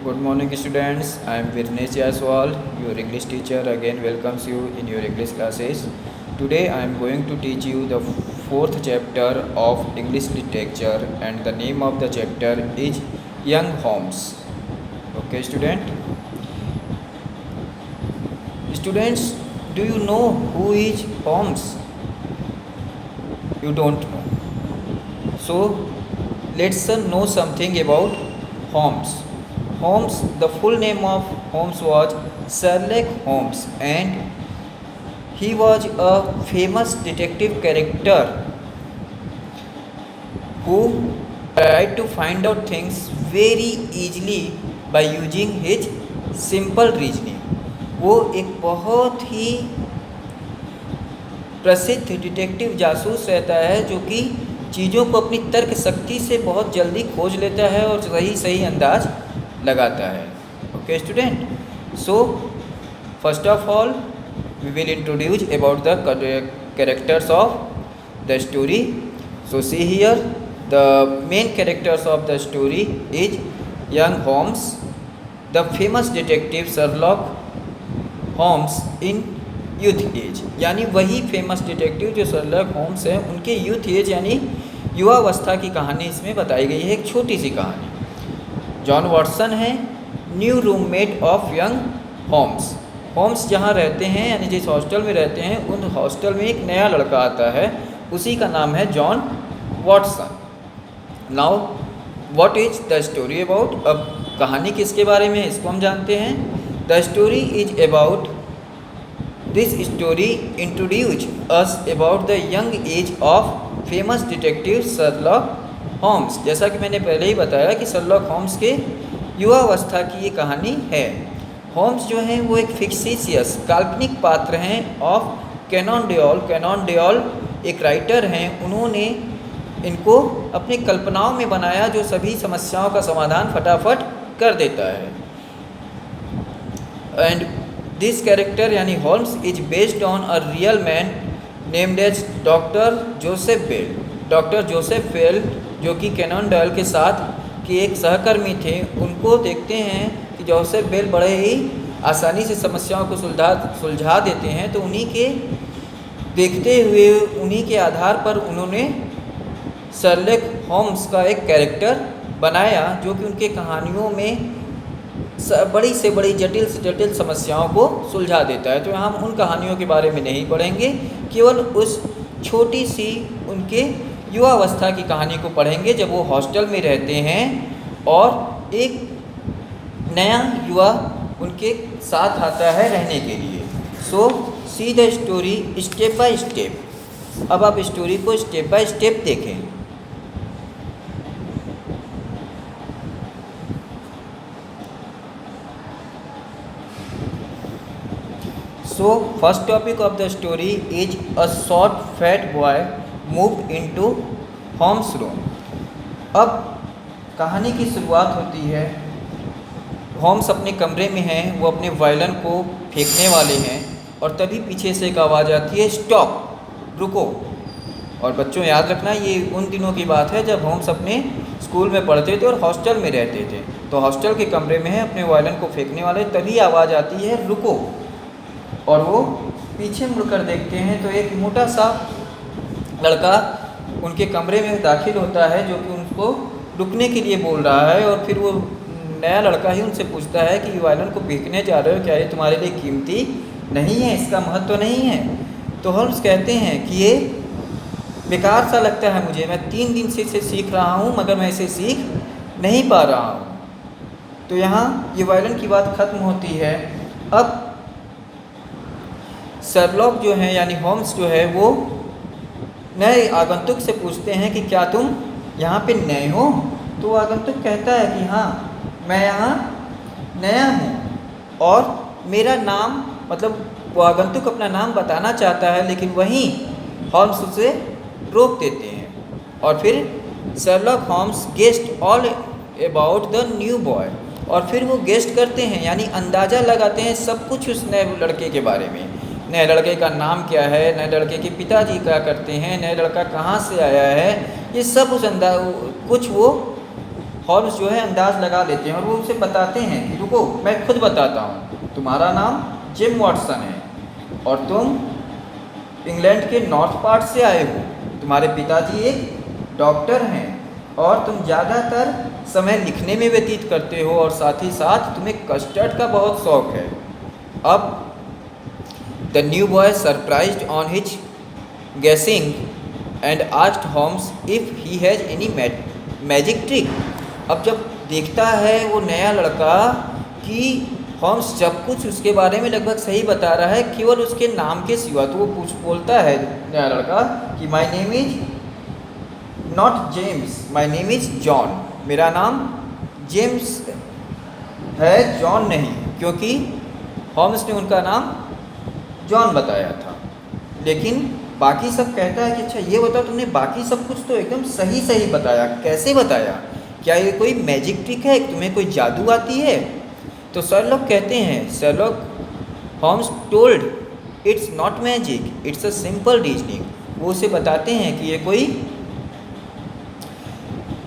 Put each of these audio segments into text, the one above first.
Good morning, students. I am Virnesh Jaiswal, your English teacher. Again, welcomes you in your English classes. Today, I am going to teach you the fourth chapter of English literature, and the name of the chapter is Young Holmes. Okay, student. Students, do you know who is Holmes? You don't know. So, let's know something about Holmes. Holmes, the full name of Holmes was Sherlock Holmes, and he was a famous detective character who tried to find out things very easily by using his simple reasoning. वो एक बहुत ही प्रसिद्ध detective जासूस रहता है जो कि चीज़ों को अपनी तर्क शक्ति से बहुत जल्दी खोज लेता है और सही अंदाज लगाता है. Okay student, so first of all we will introduce about the characters of the story. So see here the main characters of the story is young Holmes, the famous detective Sherlock Holmes in youth age. यानी वही famous detective जो Sherlock Holmes हैं उनके youth age यानी युवावस्था की कहानी इसमें बताई गई है. एक छोटी सी कहानी. जॉन वॉटसन है new roommate of young Holmes. Holmes जहाँ रहते हैं यानी जिस हॉस्टल में रहते हैं उन हॉस्टल में एक नया लड़का आता है, उसी का नाम है John Watson. Now what is the story about. अब कहानी किसके बारे में है इसको हम जानते हैं. The story is about this story introduce us about the young age of famous detective Sherlock Holmes. जैसा कि मैंने पहले ही बताया कि शर्लॉक होम्स के युवावस्था की ये कहानी है. होम्स जो हैं वो एक फिक्सिशियस काल्पनिक पात्र हैं of Conan Doyle. Conan Doyle एक राइटर हैं, उन्होंने इनको अपनी कल्पनाओं में बनाया जो सभी समस्याओं का समाधान फटाफट कर देता है. एंड दिस कैरेक्टर यानी Holmes is based on a real man named as doctor Joseph Bell. Doctor Joseph Bell जो कि कैनन डोयल के साथ के एक सहकर्मी थे, उनको देखते हैं कि जोसेफ बेल बड़े ही आसानी से समस्याओं को सुलझा देते हैं, तो उन्हीं के देखते हुए उन्हीं के आधार पर उन्होंने शर्लॉक होम्स का एक कैरेक्टर बनाया जो कि उनके कहानियों में बड़ी से बड़ी जटिल से जटिल समस्याओं को सुलझा देता है. तो हम उन कहानियों के बारे में नहीं पढ़ेंगे, केवल उस छोटी सी उनके युवावस्था की कहानी को पढ़ेंगे जब वो हॉस्टल में रहते हैं और एक नया युवा उनके साथ आता है रहने के लिए. So see the story step by step. अब आप स्टोरी को स्टेप बाय स्टेप देखें. So first topic of the story is a short fat boy moved into Holmes' room. अब कहानी की शुरुआत होती है. होम्स अपने कमरे में हैं, वो अपने वायलिन को फेंकने वाले हैं और तभी पीछे से एक आवाज़ आती है, स्टॉप, रुको. और बच्चों याद रखना ये उन दिनों की बात है जब होम्स अपने स्कूल में पढ़ते थे और हॉस्टल में रहते थे. तो हॉस्टल के कमरे में है, अपने वायलिन को फेंकने वाले, तभी आवाज़ आती है रुको. और वो पीछे मुड़कर देखते हैं तो एक मोटा सा लड़का उनके कमरे में दाखिल होता है जो कि उनको रुकने के लिए बोल रहा है. और फिर वो नया लड़का ही उनसे पूछता है कि वायलिन को फेंकने जा रहे हो, क्या ये तुम्हारे लिए कीमती नहीं है, इसका महत्व नहीं है. तो होम्स कहते हैं कि ये बेकार सा लगता है मुझे, मैं 3 दिन से इसे सीख रहा हूँ मगर मैं इसे सीख नहीं पा रहा हूँ. तो यहाँ ये वायलिन की बात ख़त्म होती है. अब शर्लॉक जो है यानी होम्स जो है वो नए आगंतुक से पूछते हैं कि क्या तुम यहाँ पे नए हो. तो आगंतुक कहता है कि हाँ मैं यहाँ नया हूँ और मेरा नाम, मतलब वो आगंतुक अपना नाम बताना चाहता है लेकिन वहीं होम्स उसे रोक देते हैं. और फिर Sherlock Holmes guessed all about the new boy. और फिर वो गेस्ट करते हैं यानी अंदाज़ा लगाते हैं सब कुछ उस नए लड़के के बारे में. नए लड़के का नाम क्या है, नए लड़के के पिताजी क्या करते हैं, नए लड़का कहाँ से आया है, ये सब कुछ वो होम्स जो है अंदाज़ लगा लेते हैं और वो उसे बताते हैं कि रुको मैं खुद बताता हूँ, तुम्हारा नाम जिम वॉटसन है और तुम इंग्लैंड के नॉर्थ पार्ट से आए हो, तुम्हारे पिताजी एक डॉक्टर हैं और तुम ज़्यादातर समय लिखने में व्यतीत करते हो और साथ ही साथ तुम्हें कस्टर्ड का बहुत शौक है। अब the new boy surprised on his guessing and asked Holmes if he has any magic trick. अब जब देखता है वो नया लड़का कि होम्स सब कुछ उसके बारे में लगभग सही बता रहा है केवल उसके नाम के सिवा, तो वो बोलता है नया लड़का कि my name is not James, my name is John, मेरा नाम जेम्स है जॉन नहीं, क्योंकि होम्स ने उनका नाम जॉन बताया था। लेकिन बाकी सब कहता है कि अच्छा ये बताओ तुमने बाकी सब कुछ तो एकदम सही सही बताया, कैसे बताया, क्या ये कोई मैजिक ट्रिक है, तुम्हें कोई जादू आती है? तो शर्लॉक कहते हैं, Sherlock Holmes told it's not magic it's a simple reasoning. वो उसे बताते हैं कि ये कोई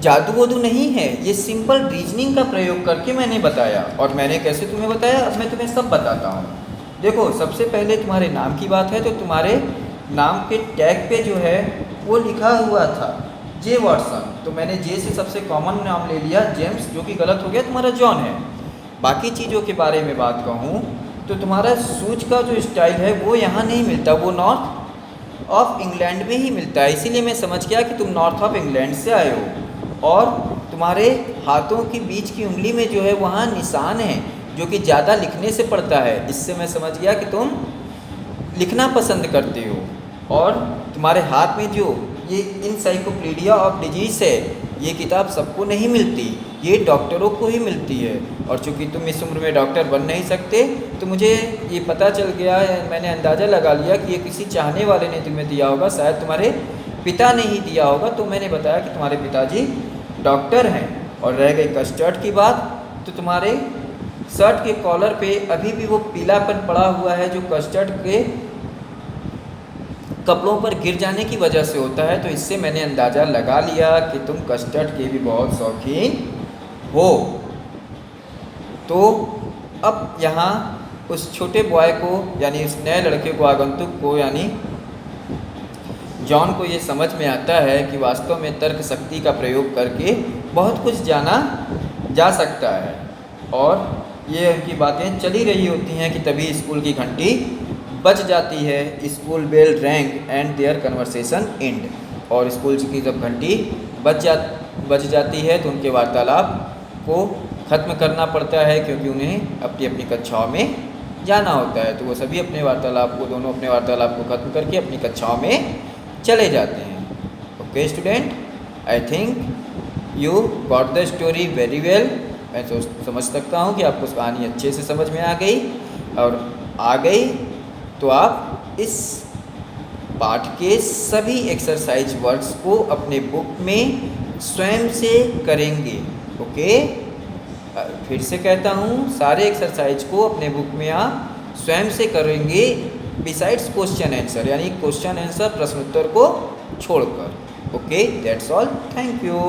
जादू वादू नहीं है, ये सिंपल रीजनिंग का प्रयोग करके मैंने बताया। और मैंने कैसे तुम्हें बताया, अब मैं तुम्हें सब बताता हूँ। देखो सबसे पहले तुम्हारे नाम की बात है तो तुम्हारे नाम के टैग पे जो है वो लिखा हुआ था जे वॉटसन, तो मैंने जे से सबसे कॉमन नाम ले लिया जेम्स, जो कि गलत हो गया, तुम्हारा जॉन है। बाकी चीज़ों के बारे में बात कहूँ तो तुम्हारा शूज का जो स्टाइल है वो यहाँ नहीं मिलता, वो नॉर्थ ऑफ इंग्लैंड में ही मिलता है, इसीलिए मैं समझ गया कि तुम नॉर्थ ऑफ इंग्लैंड से आए हो। और तुम्हारे हाथों के बीच की उंगली में जो है वहाँ निशान है जो कि ज़्यादा लिखने से पड़ता है, इससे मैं समझ गया कि तुम लिखना पसंद करते हो। और तुम्हारे हाथ में जो ये इनसाइक्लोपीडिया ऑफ डिजीज़ है, ये किताब सबको नहीं मिलती, ये डॉक्टरों को ही मिलती है। और चूँकि तुम इस उम्र में डॉक्टर बन नहीं सकते तो मुझे ये पता चल गया, मैंने अंदाज़ा लगा लिया कि ये किसी चाहने वाले ने तुम्हें दिया होगा, शायद तुम्हारे पिता ने ही दिया होगा। तो मैंने बताया कि तुम्हारे पिताजी डॉक्टर हैं। और रह गई कस्टर्ड की बात, तो तुम्हारे शर्ट के कॉलर पे अभी भी वो पीलापन पड़ा हुआ है जो कस्टर्ड के कपड़ों पर गिर जाने की वजह से होता है। तो इससे मैंने अंदाज़ा लगा लिया कि तुम कस्टर्ड के भी बहुत शौकीन हो। तो अब यहाँ उस छोटे बॉय को यानी उस नए लड़के को, आगंतुक को यानी जॉन को ये समझ में आता है कि वास्तव में तर्क शक्ति का प्रयोग करके बहुत कुछ जाना जा सकता है। और ये उनकी बातें चली रही होती हैं कि तभी स्कूल की घंटी बज जाती है, school bell rang and their conversation end. और स्कूल की जब घंटी बज जाती है तो उनके वार्तालाप को ख़त्म करना पड़ता है, क्योंकि उन्हें अपनी अपनी कक्षाओं में जाना होता है। तो वो सभी अपने वार्तालाप को, दोनों अपने वार्तालाप को ख़त्म करके अपनी कक्षाओं में चले जाते हैं। Okay student, I think you got the story very well. मैं तो समझ सकता हूँ कि आपको कहानी अच्छे से समझ में आ गई, और आ गई तो आप इस पाठ के सभी एक्सरसाइज वर्क्स को अपने बुक में स्वयं से करेंगे। ओके, फिर से कहता हूँ, सारे एक्सरसाइज को अपने बुक में आप स्वयं से करेंगे, बिसाइड्स क्वेश्चन आंसर, यानी क्वेश्चन आंसर प्रश्नोत्तर को छोड़कर। Okay, that's all, thank you.